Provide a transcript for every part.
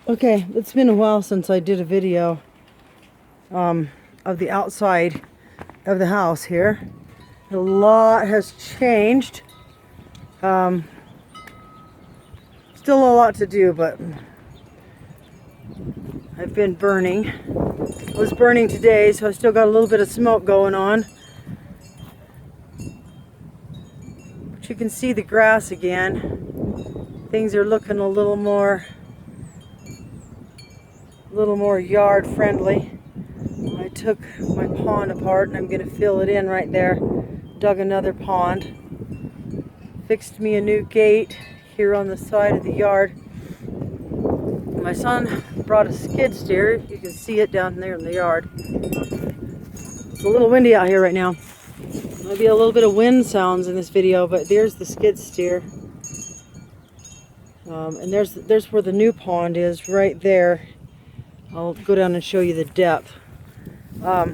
Okay, it's been a while since I did a video of the outside of the house here. A lot has changed. Still a lot to do, but I've been burning. I was burning today, so I still got a little bit of smoke going on. But you can see the grass again. Things are looking a little more yard friendly. I took my pond apart and I'm going to fill it in right there. Dug another pond. Fixed me a new gate here on the side of the yard. My son brought a skid steer. You can see it down there in the yard. It's a little windy out here right now. Might be a little bit of wind sounds in this video, but there's the skid steer. And there's where the new pond is, right there. I'll go down and show you the depth. Up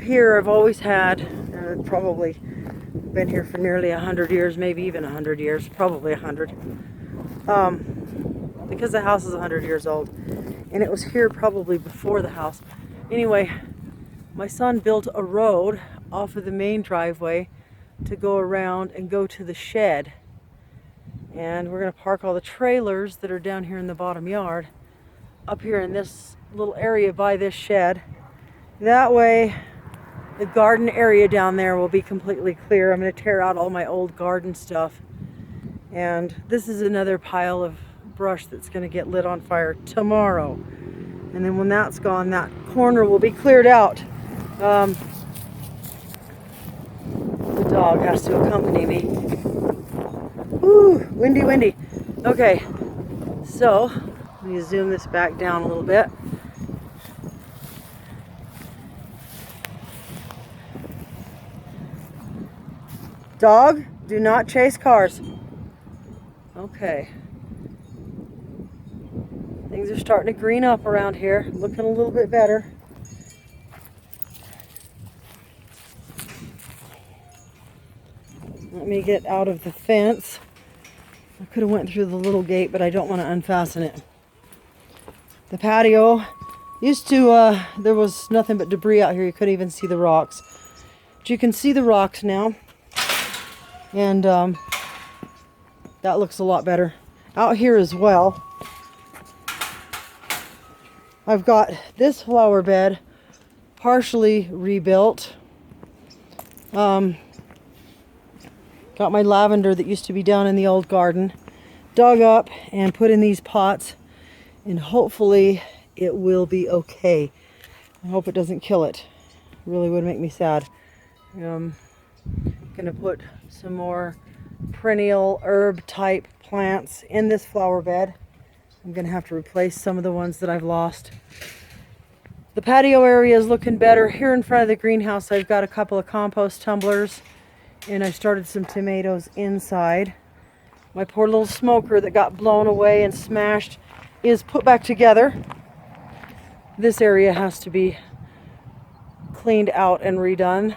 here I've always had, probably been here for nearly 100 years, maybe even 100 years, probably 100. Because the house is 100 years old. And it was here probably before the house. Anyway, my son built a road off of the main driveway to go around and go to the shed. And we're going to park all the trailers that are down here in the bottom yard up here in this little area by this shed. That way the garden area down there will be completely clear. I'm going to tear out all my old garden stuff. And this is another pile of brush that's going to get lit on fire tomorrow. And then when that's gone, that corner will be cleared out. The dog has to accompany me. Woo, windy, windy. Okay, so let me zoom this back down a little bit. Dog, do not chase cars. Okay. Things are starting to green up around here. Looking a little bit better. Let me get out of the fence. I could have went through the little gate, but I don't want to unfasten it. The patio used to, there was nothing but debris out here. You couldn't even see the rocks. But you can see the rocks now. And that looks a lot better. Out here as well, I've got this flower bed partially rebuilt. Got my lavender that used to be down in the old garden dug up and put in these pots, and hopefully it will be okay. I hope it doesn't kill it. It really would make me sad. Gonna put some more perennial herb type plants in this flower bed. I'm gonna have to replace some of the ones that I've lost. The patio area is looking better. Here in front of the greenhouse I've got a couple of compost tumblers, and I started some tomatoes inside. My poor little smoker that got blown away and smashed is put back together. This area has to be cleaned out and redone.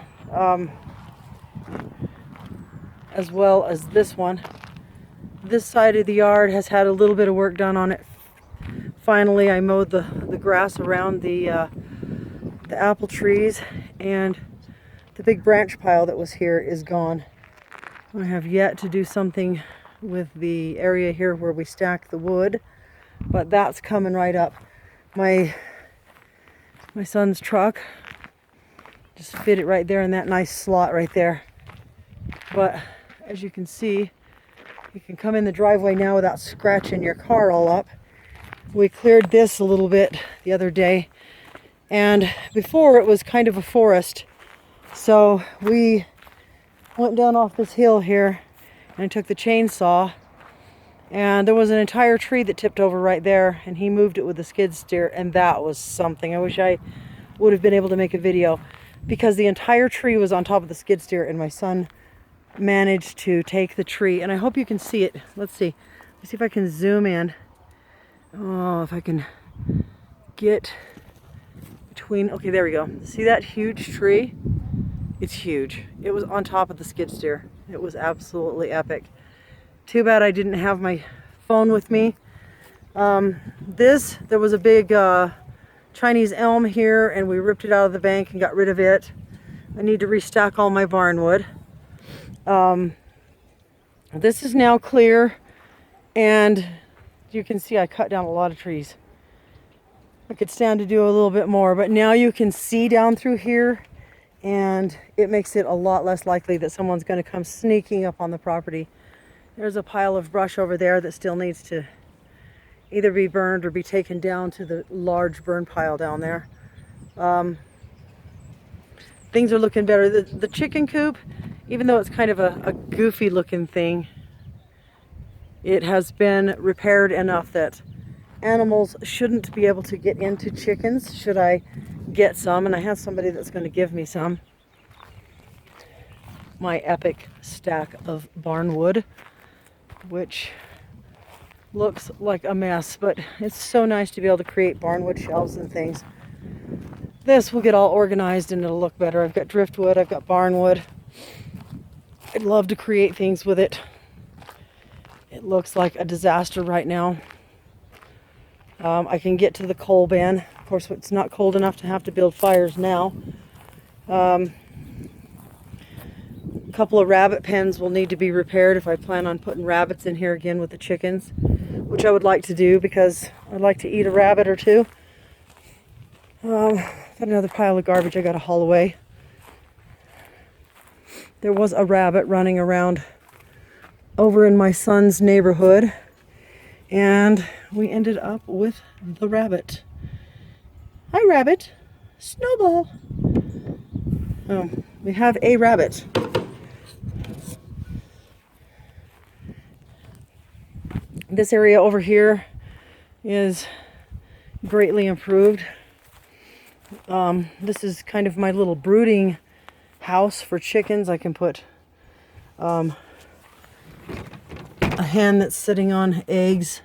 As well as this one. This side of the yard has had a little bit of work done on it. Finally, I mowed the grass around the apple trees, and the big branch pile that was here is gone. I have yet to do something with the area here where we stack the wood, but that's coming right up. My son's truck just fit it right there in that nice slot right there. But as you can see, you can come in the driveway now without scratching your car all up. We cleared this a little bit the other day, and before it was kind of a forest. So we went down off this hill here and I took the chainsaw, and there was an entire tree that tipped over right there, and he moved it with the skid steer, and that was something. I wish I would have been able to make a video, because the entire tree was on top of the skid steer, and my son managed to take the tree. And I hope you can see it. Let's see if I can zoom in. Oh, if I can get between. Okay, there we go. See that huge tree? It's huge. It was on top of the skid steer. It was absolutely epic. Too bad I didn't have my phone with me. There was a big Chinese elm here, and we ripped it out of the bank and got rid of it. I need to restock all my barnwood. This is now clear, and you can see I cut down a lot of trees. I could stand to do a little bit more, but now you can see down through here, and it makes it a lot less likely that someone's going to come sneaking up on the property. There's a pile of brush over there that still needs to either be burned or be taken down to the large burn pile down there. Things are looking better. The chicken coop, even though it's kind of a goofy looking thing, it has been repaired enough that animals shouldn't be able to get into chickens should I get some, and I have somebody that's going to give me some. My epic stack of barnwood, which looks like a mess, but it's so nice to be able to create barnwood shelves and things. This will get all organized and it'll look better. I've got driftwood, I've got barnwood. I'd love to create things with it. It looks like a disaster right now. I can get to the coal bin. Of course, it's not cold enough to have to build fires now. A couple of rabbit pens will need to be repaired if I plan on putting rabbits in here again with the chickens, which I would like to do because I'd like to eat a rabbit or two. Got another pile of garbage I got to haul away. There was a rabbit running around over in my son's neighborhood, and we ended up with the rabbit. Hi, rabbit. Snowball. We have a rabbit. This area over here is greatly improved. This is kind of my little brooding house for chickens. I can put a hen that's sitting on eggs,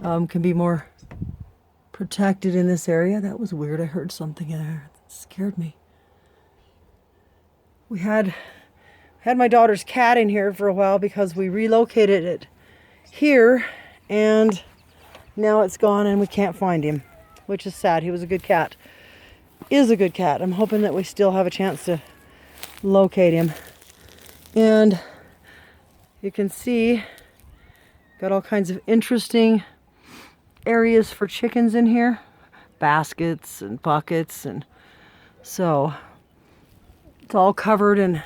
can be more protected in this area. That was weird. I heard something in there. It scared me. We had my daughter's cat in here for a while because we relocated it here, and now it's gone and we can't find him, which is sad. He was a good cat. Is a good cat. I'm hoping that we still have a chance to locate him. And you can see got all kinds of interesting areas for chickens in here, baskets and buckets, and so it's all covered, and I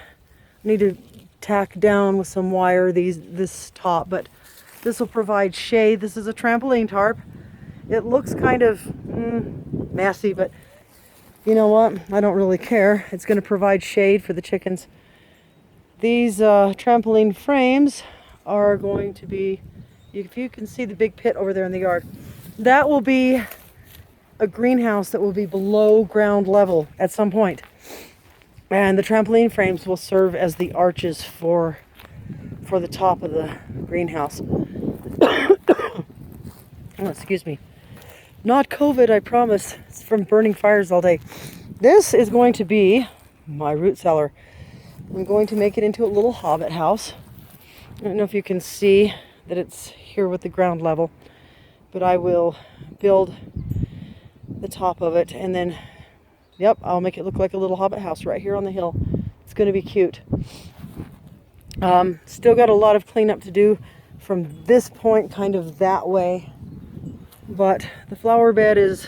need to tack down with some wire this top, but this will provide shade. This is a trampoline tarp. It looks kind of messy, but you know what? I don't really care. It's going to provide shade for the chickens. These trampoline frames are going to be, if you can see the big pit over there in the yard, that will be a greenhouse that will be below ground level at some point. And the trampoline frames will serve as the arches for the top of the greenhouse. Oh, excuse me. Not COVID, I promise. It's from burning fires all day. This is going to be my root cellar. I'm going to make it into a little hobbit house. I don't know if you can see that it's here with the ground level, but I will build the top of it, and then, yep, I'll make it look like a little hobbit house right here on the hill. It's going to be cute. Still got a lot of cleanup to do from this point kind of that way, but the flower bed is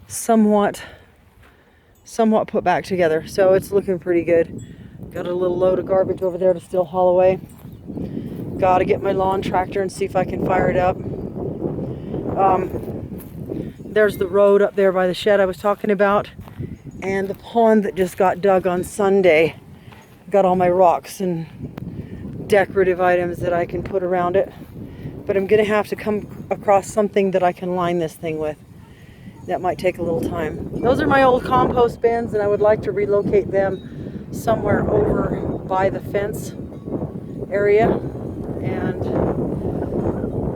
somewhat put back together, so it's looking pretty good. Got a little load of garbage over there to still haul away. Gotta get my lawn tractor and see if I can fire it up. There's the road up there by the shed I was talking about, and the pond that just got dug on Sunday. Got all my rocks and decorative items that I can put around it, but I'm gonna have to come across something that I can line this thing with. That might take a little time. Those are my old compost bins, and I would like to relocate them somewhere over by the fence area, and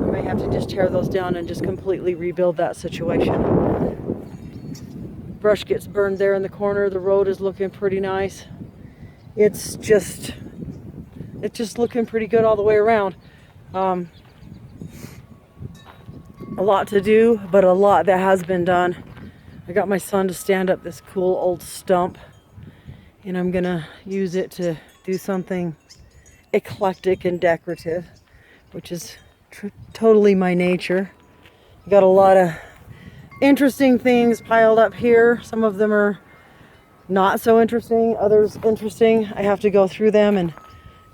I may have to just tear those down and just completely rebuild that situation. Brush gets burned there in the corner. The road is looking pretty nice. It's just looking pretty good all the way around. lot to do, but a lot that has been done. I got my son to stand up this cool old stump, and I'm gonna use it to do something eclectic and decorative, which is totally my nature. Got a lot of interesting things piled up here. Some of them are not so interesting, others interesting. I have to go through them and,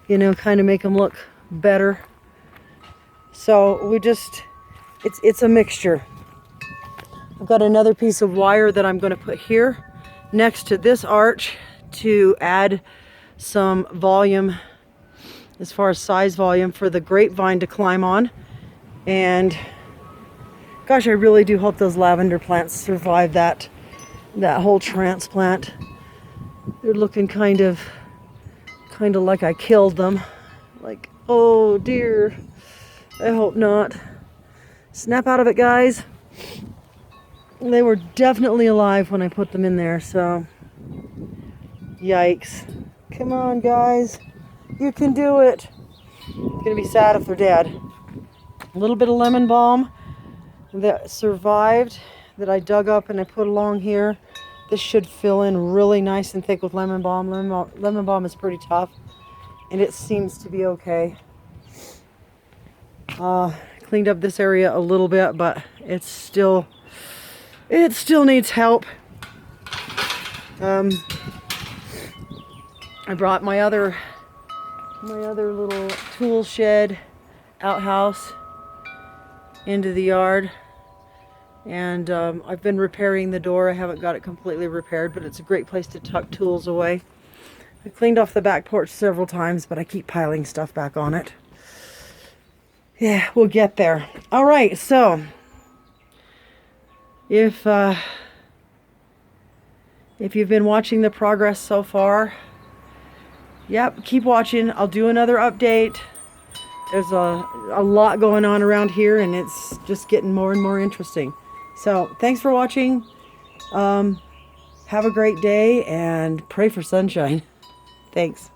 you know, kind of make them look better. So we just, it's a mixture. I've got another piece of wire that I'm going to put here next to this arch to add some volume, as far as size volume, for the grapevine to climb on. And gosh, I really do hope those lavender plants survive that whole transplant. They're looking kind of like I killed them. Like, oh dear. I hope not. Snap out of it, guys. They were definitely alive when I put them in there, so yikes. Come on, guys. You can do it. It's gonna be sad if they're dead. A little bit of lemon balm that survived, that I dug up and I put along here. This should fill in really nice and thick with lemon balm. Lemon balm is pretty tough, and it seems to be okay. Cleaned up this area a little bit, but it still needs help. I brought my other little tool shed outhouse into the yard, and I've been repairing the door. I haven't got it completely repaired, but it's a great place to tuck tools away. I cleaned off the back porch several times, but I keep piling stuff back on it. Yeah, we'll get there. All right, so if you've been watching the progress so far, yep, keep watching. I'll do another update. There's a lot going on around here, and it's just getting more and more interesting. So thanks for watching. Have a great day, and pray for sunshine. Thanks.